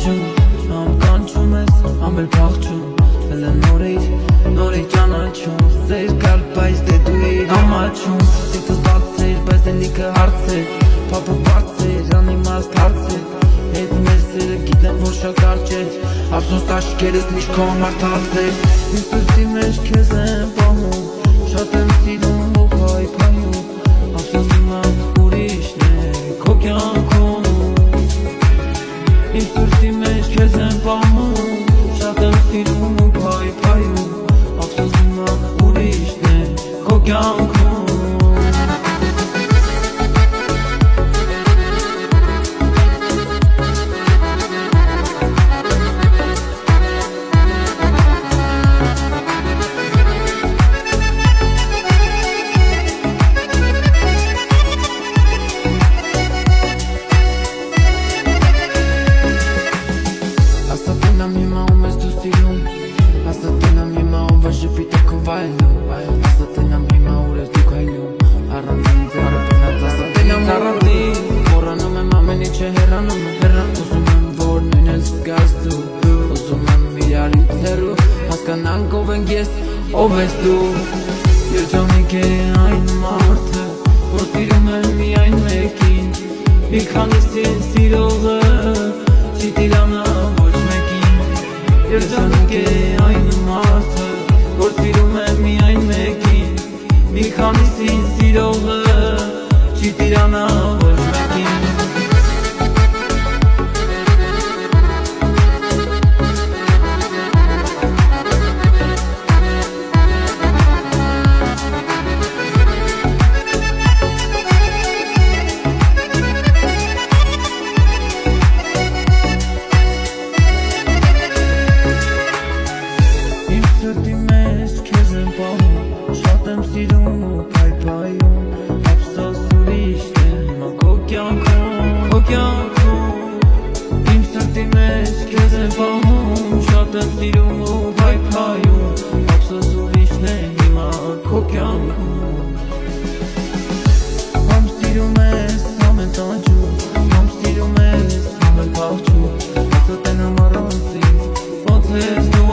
կանչում, ամ կանչում ես, ամ էլ փախչում, էլ նորից ճանաչում, սեր կար, բայց դե դու էիր ամաչում, սիրտս բացեր, բայց դե լիքը հարցեր, պապը բացեր, անիմաստ հարցեր, հետ մեր սերը գիտեմ, որ շատ կարճ էր, ափսոս աչքերս միշտ քո համար թացեր, իմ սրտի մեջ քեզ եմ պահում, շատ եմ սիրում ու փայփայում, ափսոս հիմա ուրիշն է քո կյանքում, իմ սրտի մեջ քեզ եմ պահում, շատ եմ սիրում ու փայփայում, ափսոս հիմա ուրիշն է քո կյանքում։ Աստատենամ հիմա ուր ես դու քայլում առանձին ձեռապնած Աստատենամ մոռանում եմ ամեն ինչը հեռանում Ուզում եմ որ նույն էլ զգաս դու Ուզում եմ իրարից հեռու հասկանանք ով ենք ես, ով ես դու Երջանիկ է այն մարդը, որ սիրում է միայն մեկին Մի քանիսին սիրողը չի տիրանա ոչ մեկին Երջանիկ է այն մարդը որ սիրում է միայն մեկին Մի քանիսին սիրողը չի տիրանա ոչ մեկին Շատ եմ սիրում ու փայփայում Ափսոս ուրիշն է հիմա քո կյանքում Իմ սրտի մեջ քեզ եմ պահում Շատ եմ սիրում ու փայփայում Ափսոս ուրիշն է հիմա քո կյանքում Ամ սիրում ես, ամ էլ տանջում Ամ սիրում ես, ամ էլ փախչում Աստատենամ առանց ինձ, ոնց ես դու